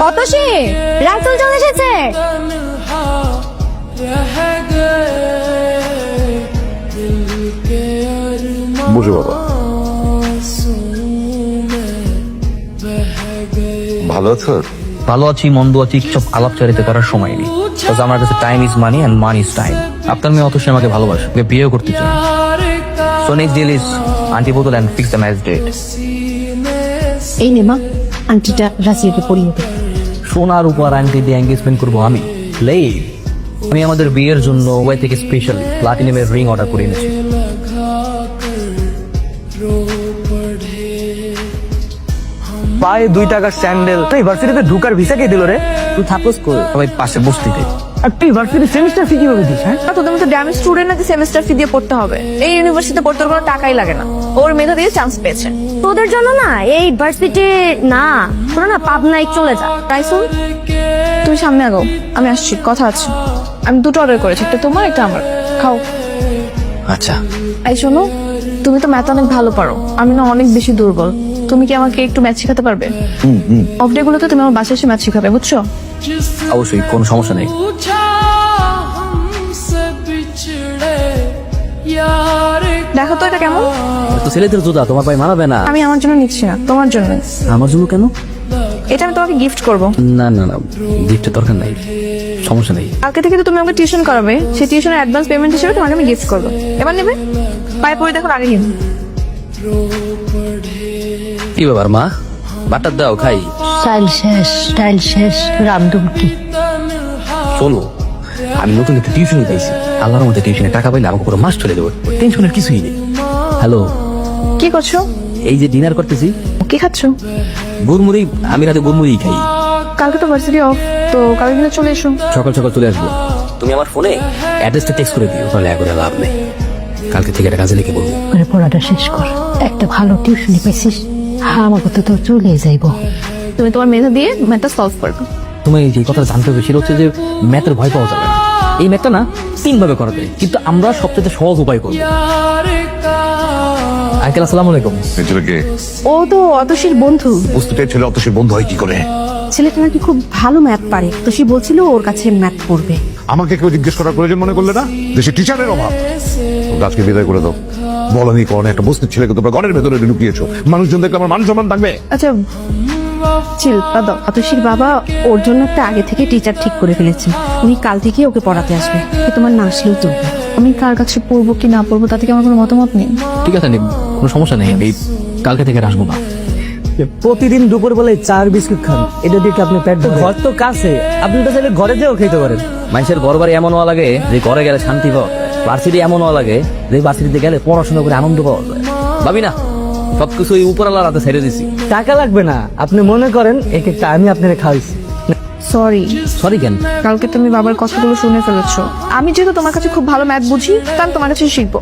অতসী, রাসেল চলে এসেছে। বুঝো বাবা, ভালো আছো? ভালো আছি মন্দ আছি সব আলাপচারিতা করার সময় নেই। আমার কাছে time is money and money is time. আপনার মেয়ে অতসী আমাকে ভালোবাসে, ওকে বিয়েও করতে চাই। So next deal is aunty বোতল and fix the match date. এই নে মা, আংটিটা রাসেলকে পরিয়ে দে। সোনার উপর আংটি দিয়ে এঙ্গেজমেন্ট করবো আমি? আমি আমাদের বিয়ের জন্য ওয়াই থেকে স্পেশাল প্লাটিনামের রিং অর্ডার করে এনেছি। পায়ে 2 টাকার স্যান্ডেল। তুই ইউনিভার্সিটিতে ঢুকার ভিসা কে দিল রে? তুই থাকোস কই? সবাই পাশে বসতিতে। আর তুই ইউনিভার্সিটি সেমিস্টার ফি কিভাবে দিস? হ্যাঁ, তোদের মতো ড্যামেজ স্টুডেন্ট নাকি সেমিস্টার ফি দিয়ে পড়তে হবে? এই ইউনিভার্সিটিতে পড়তে কোনো টাকাই লাগে না, ওর মেধা দিয়ে চান্স পেয়েছে। তোদের জন্য না এই ভার্সিটি না, তোরা না পাবনায় চলে যা। রাইসুল, তুমি সামনে আগাও, আমি আসছি, কথা আছে। আমি 2টো অর্ডার করেছি, একটা তোমার একটা আমার। খাও। আচ্ছা এই শোনো, তুমি তো ম্যাথ অনেক ভালো পারো, আমি না অনেক বেশি দুর্বল। তুমি কি আমাকে একটু ম্যাথ শেখাতে পারবে? অফ ডে গুলোতে তুমি আমার বাসায় এসে ম্যাথ শেখাবে, বুঝছো? অবশ্যই, কোনো সমস্যা নেই। দেখো তো এটা কেমন। তো ছেলেদের জুতা তোমার পায়ে মানাবে না। আমি আমার জন্য নিচ্ছি না, তোমার জন্য। আমার জন্য কেন? এটা আমি তোমাকে গিফট করবো। না না না, গিফটের দরকার নাই, সমস্যা নেই। কালকে থেকে তো তুমি আমাকে টিউশন করাবে, সেই টিউশনের অ্যাডভান্স পেমেন্ট হিসেবে তোমাকে আমি গিফট করবো। এবার নেবে? পায়ে পড়ে দেখো, আগে কিন্তু। কি ব্যাপার মা, বাটার দাও খাই। স্টাইল শেষ রামদুম কি? শোনো, আমি নতুন একটা টিউশনই পাইছি। আল্লাহর মধ্যে টিউশনে টাকা পাইলে আমাকে পুরো মাস চলে দেবো, টেনশনের কিছুই নেই। হ্যালো, কি করছো? এই যে ডিনার করতেছি। কি খাচ্ছো? গুড়মুড়ি। আমি রাতে গুড়মুড়ি খাই। কালকে তো ভার্সিটি অফ, তো কালকে দিনে চলে এসো। সকাল সকাল চলে আসবো। তুমি আমার ফোনে অ্যাড্রেসটা টেক্সট করে দিও, তাহলে করে লাভ নেই। কালকে থেকে একটা কাজে লিখে বলবো। পড়াটা শেষ কর, একটা ভালো টিউশনি পেয়েছিস, আমাকে তো তোর চলে যাইব। তুমি তোমার মেধা দিয়ে ম্যাথটা সলভ করবে। তুমি যে কথা জানতে হবে সেটা হচ্ছে যে ম্যাথের ভয় পাওয়া যাবে না। এই ম্যাথটা না 3 ভাবে করা যায়, কিন্তু আমরা সবচেয়ে সহজ উপায় করবো। আঙ্কেল আসসালামু আলাইকুম। এই ছেলেকে ও তো অতসীর বন্ধু। বুঝতে পেরে ছেলে অতসীর বন্ধু হয় কি করে? ছেলেটা নাকি খুব ভালো ম্যাথ পারে, তো সে বলছিল ওর কাছে ম্যাথ পড়বে। আমাকে কেউ জিজ্ঞেস করার প্রয়োজন মনে করলে না? দেশে টিচারের অভাব। ওকে আজকে বিদায় করে দাও। বলনি কোন একটা বস্তির ছেলেকে তোমরা ঘরের ভেতরে ঢুকিয়েছো, মানুষজন দেখলে আমার মান সম্মান থাকবে? আচ্ছা, চিল দাও। অতসীর বাবা ওর জন্য একটা আগে থেকে টিচার ঠিক করে ফেলেছে, উনি কাল থেকে ওকে পড়াতে আসবে। তোমার না আসলেও চলবে। আমি কার কাছে পড়বো কি না পড়বো তাতে কি আমার কোনো মতামত নেই। ঠিক আছে, কোনো সমস্যা নেই, আমি কালকে থেকে আর আসবো না। প্রতিদিন দুপুর বেলায় 4 বিস্কুট খান, এটা দিয়ে কি আপনি পেট ভরবে? ঘর তো কাছে, আপনি তো চাইলে ঘরে যেও খেতে পারেন। মানুষের ঘর বাড়ি এমন হওয়া লাগে যে ঘরে গেলে শান্তি পাওয়া যায়, ভার্সিটি এমন হওয়া লাগে যে ভার্সিটিতে গেলে পড়াশোনা করে আনন্দ পাওয়া যায়। ভাবি না সবকিছু ওই উপরওয়ালার হাতে ছেড়ে দিছি। টাকা লাগবে না, আপনি মনে করেন এক একটা আমি আপনাকে খাওয়াইছি। সরি। সরি কেন? কালকে তুমি বাবার কথাগুলো শুনে ফেলেছো। আমি যেহেতু তোমার কাছে খুব ভালো ম্যাথ বুঝি, তা আমি তোমার কাছে শিখবো।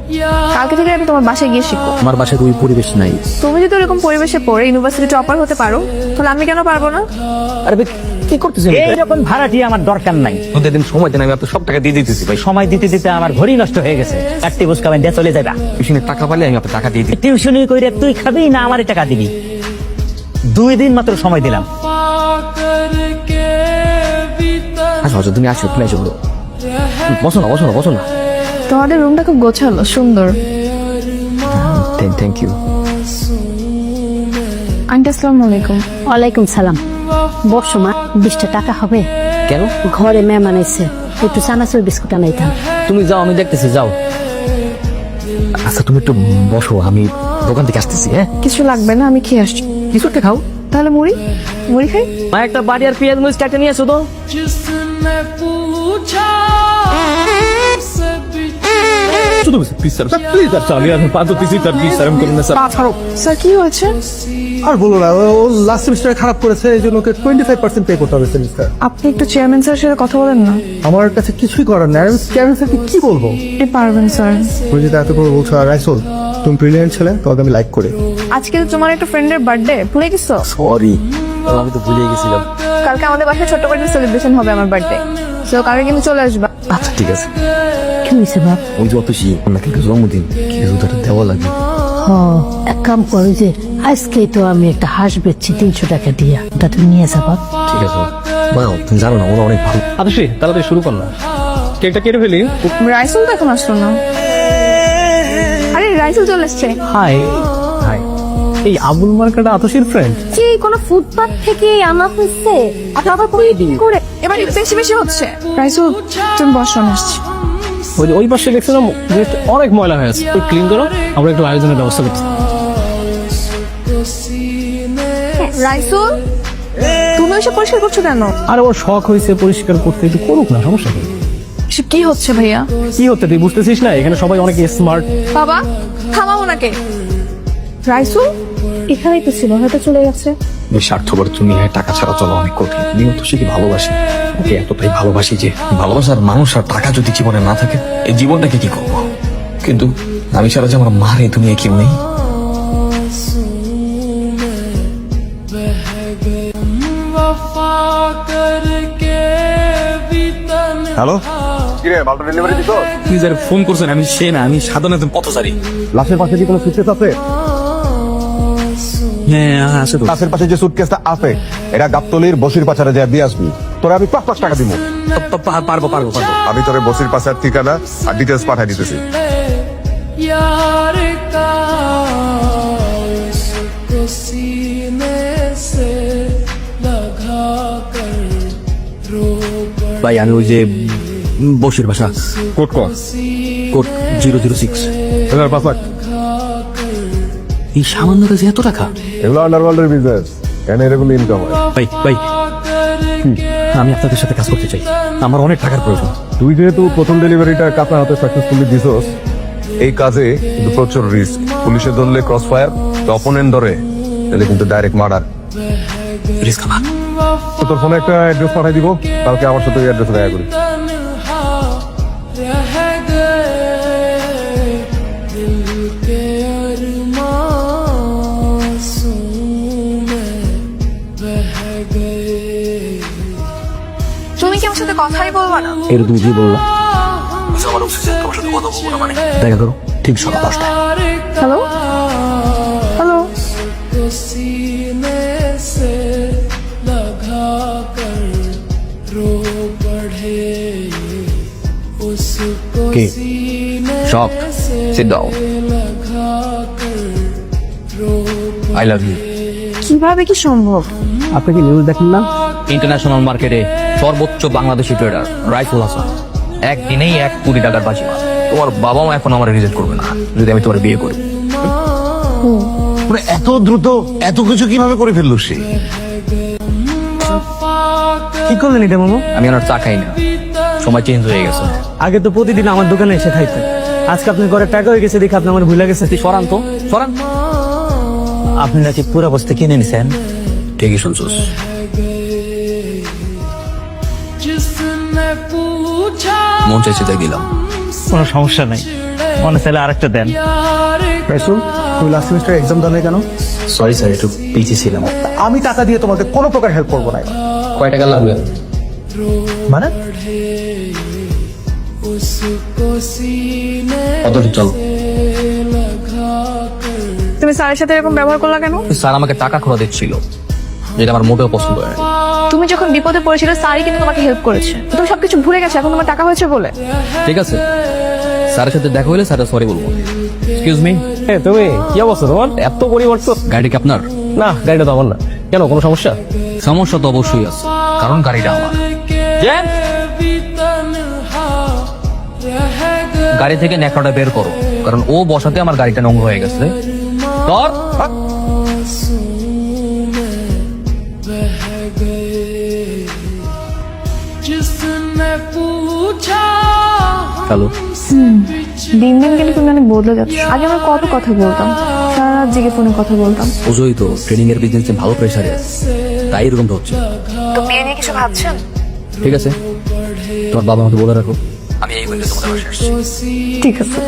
কালকে থেকে আমি তোমার বাসায় গিয়ে শিখবো। আমার বাসায় তো ওই পরিবেশ নাই। তুমি যদি ওরকম পরিবেশে পড়ে ইউনিভার্সিটি টপার হতে পারো, তাহলে আমি কেন পারবো না? আরে ভাই, কি করতেছেন? এইরকম ভাড়াটি আমার দরকার নাই। প্রতিদিন সময় দেন, আমি আপনার সব টাকা দিয়ে দিতেছি ভাই। সময় দিতে দিতে আমার ঘড়ি নষ্ট হয়ে গেছে। কাটতে বসে খাবেন দিয়ে চলে যাবা। টিউশনের টাকা পাইলে আমি আপনার টাকা দিয়ে দিই। টিউশনি কইরে তুই খাবি না আমারে টাকা দিবি? 2 দিন মাত্র সময় দিলাম। আচ্ছা তুমি আসো, তুমি আসো, বসো না বসো না বসো না। তোমাদের রুমটা খুব গোছালো, সুন্দর। Thank you. আন্টি আসসালামু আলাইকুম। ওয়ালাইকুম সালাম। বসো মা, 20টা টাকা হবে? কেন? ঘরে মেহমান এসে, একটু চানাচুর বিস্কুট আনাইতাম। তুমি যাও, আমি দেখতেছি, যাও। আচ্ছা তুমি একটু বসো, আমি দোকান থেকে আসতেছি। হ্যাঁ, কিছু লাগবে না, আমি খেয়ে আসছি। কিছু একটা খাও। তাহলে মুড়ি মুড়ি খাই। মা একটা বাড়ি আর পেঁয়াজ মরিচ কাটে নিয়ে আসো তো। স্যার কি হয়েছে? আর বলো না, ও লাস্ট সেমিস্টারে খারাপ করেছে, এই জন্য ওকে 25% পে করতে হবে সেমিস্টার। আপনি একটু চেয়ারম্যান স্যারের সাথে কথা বলেন না। আমার কাছে কিছুই করার নেই, আমি চেয়ারম্যান স্যারকে কি বলবো? আপনি পারবেন স্যার। তুমি যদি এত করে বলছো, আর রাইসুল তুমি ব্রিলিয়েন্ট ছেলে, তোমাকে আমি লাইক করি। আজকে তো তোমার একটা ফ্রেন্ডের বার্থডে, ভুলে গেছো? সরি, আমি তো ভুলে গেছিলাম। কালকে আমাদের বাসায় ছোট্ট করে সেলিব্রেশন হবে আমার বার্থডে, তো কালকে কিন্তু চলে আসবা। আচ্ছা ঠিক আছে। কি হয়েছে বাপ? ওই যে অতসী ওনাকে জন্মদিন, কিছু তো একটা দেওয়া লাগবে। হ, এক কাম করো যে আজকেই তো আমি একটা হাঁস বেচছি 300 টাকা দিয়া, ওটা তুমি নিয়ে যাবা। ঠিক আছে মা, তুমি জানো না ওরা অনেক ভালো। আদর্শী তাড়াতাড়ি শুরু কর না, কেকটা কেটে ফেলি। রাইসুল তো এখন আসলো না। আরে রাইসুল চলে এসছে। হাই হাই, এই আবুল মার্কাটা আতসীর ফ্রেন্ড। যে কোনো ফুটপাথ থেকে আনা হচ্ছে আবার করে এবার একটু বেশি বেশি হচ্ছে। রাইসুল তুমি বসো, আমি আসছি। ওই পাশে দেখছিলাম অনেক ময়লা হয়ে আছে, ক্লিন করো, আমরা একটু আয়োজনের ব্যবস্থা করছি। রাইসুল তুমি ওইসব পরিষ্কার করছো কেন? আর ওর শখ হয়েছে পরিষ্কার করতে, একটু করুক না, সমস্যা কি? এসব কি হচ্ছে ভাইয়া? কি হচ্ছে তুই বুঝতেছিস না? এখানে সবাই অনেক স্মার্ট। বাবা থামাও ওনাকে। রাইসুল এখানেই তো ছিল, হয়তো চলে গেছে। এই স্বার্থপর তুমি টাকা ছাড়া চলো অনেক কঠিন। আমিও তো সে কি ভালোবাসি, ওকে এতটাই ভালোবাসি যে ভালোবাসার মানুষ আর টাকা যদি জীবনে না থাকে এই জীবনটাকে কি করবো। কিন্তু আমি ছাড়া যে আমার মার এই দুনিয়ায় কেউ নেই। হ্যালো, কিরে মালটা ডেলিভারি দিছো? তুই যারা ফোন করছেন আমি সে না, আমি সাধারণত পথচারী। লাশের পাশে কি কোনো সুটকেস আছে? হ্যাঁ আছে তো। লাশের পাশে যে সুটকেসটা আছে এটা গাবতলির বসির পাচারে যায় দিয়ে আসবি। তোরে আমি 5 টাকা দিব। পারবো পারবো পারবো। আমি তোরে বসির পাচার ঠিকানা আর ডিটেলস পাঠিয়ে দিতেছি। यार का उसको सीने से लगा कर रो ভাই আমি ওই যে বসির ভাষা কোড কর। কোড 006। 5 লাখ। এই সামান্য কাজে এত টাকা? এগুলো আন্ডারওয়ার্ল্ডের বিজনেস, এখানে এরকম ইনকাম হয়। ভাই আমি আপনাদের সাথে কাজ করতে চাই, আমার অনেক টাকার প্রয়োজন। তুই যেহেতু প্রথম ডেলিভারিটা কাপড় হাতে সাকসেসফুলি দিছস, এই কাজে কিন্তু প্রচুর রিস্ক। পুলিশে ধরলে ক্রস ফায়ার, অপোনেন্ট ধরে তাহলে কিন্তু ডাইরেক্ট মার্ডার। রিস্ক আমার। তোর ফোনে একটা অ্যাড্রেস পাঠিয়ে দিব, কালকে আমার সাথে ওই অ্যাড্রেসে দেখা করি। रह गए दिल के अरमां में बह गए। তুমি কি আমার সাথে কথাই বলবা না? এটা তুমি কি বললা? আমার অফিসে তোমার সাথে কথা বলবো না মানে? দেখা করো ঠিক সকাল 10টায়। হ্যালো হ্যালো को सीने से लगा कर रो पड़े उसको के सीने शॉप सिट डाउन। लगा कर रो আই লাভ ইউ। কিভাবে কি সম্ভব? আপনি কি নিউজ দেখেন না? ইন্টারন্যাশনাল মার্কেটে সর্বোচ্চ বাংলাদেশি ট্রেডার রাইফুল হাসান একদিনেই 1 কোটি টাকার বাজি মারে। তোমার বাবা মা এখন আমার রিজেক্ট করবে না যদি আমি তোমার বিয়ে করি। এত দ্রুত এত কিছু কিভাবে করে ফেললো সে? কি করলেন এটা মামা? আমি আর চা খাই না, সময় চেঞ্জ হয়ে গেছে। আগে তো প্রতিদিন আমার দোকানে এসে খাইতেন, আজকে আপনার ঘরে টাকা হয়ে গেছে দেখে আপনি আমার ভুলে গেছে। সরান তো সরান। আপনি নাকি পুরো বস্তা কিনে নিছেন? ঠিকই শুনছোস। जिसने पूछा মন চাইছে তাই দিলাম। কোনো সমস্যা নাই, মনে চাইলে আরেকটা দেন। রাইসুল, তুমি লাস্ট সেমিস্টার এক্সাম দাও নাই কেন? সরি স্যার, একটু পিছিয়ে ছিলাম। আমি টাকা দিয়ে তোমাকে কোনো প্রকার হেল্প করবো না। কয় টাকা লাগবে? মানে उसको सीने কত চল। তুমি স্যারের সাথে এরকম ব্যবহার করলা কেন? স্যার আমাকে টাকা খোলা দিচ্ছিল, যেটা আমার মোটেও পছন্দ হয় না। তুমি যখন বিপদে পড়েছিলে স্যারই কিন্তু তোমাকে হেল্প করেছে। তুমি সবকিছু ভুলে গেছো এখন তোমার টাকা হয়েছে বলে। ঠিক আছে, স্যারের সাথে দেখা হলে স্যারের সরি বলবো। এক্সকিউজ মি, তুমি কি অবস্থা তোমার? এত পরিবর্তন? গাড়ি কি আপনার? না, গাড়িটা তো আমার না। কেন, কোনো সমস্যা? সমস্যা তো অবশ্যই আছে, কারণ গাড়িটা আমার। भी तन्हा रह गए। গাড়ি থেকে ন্যাকড়াটা বের করো, কারণ ও বসাতে আমার গাড়িটা নোংরা হয়ে গেছে। ধর। जिसने पूछा হ্যালো। দিন দিন কিন্তু তুমি অনেক বদলে যাচ্ছ। আগে আমরা কত কথা বলতাম, সারা রাত জেগে ফোনে কথা বলতাম। বুঝোই তো ট্রেনিং এর বিজনেসে ভালো প্রেসারে আছে, তাই এরকমটা হচ্ছে। তো বিয়ে নিয়ে কিছু ভাবছেন? ঠিক আছে, তোমার বাবা আমাকে বলে রাখো আমি এই বলে তোমাদের বাসায় আসছি। ঠিক আছে।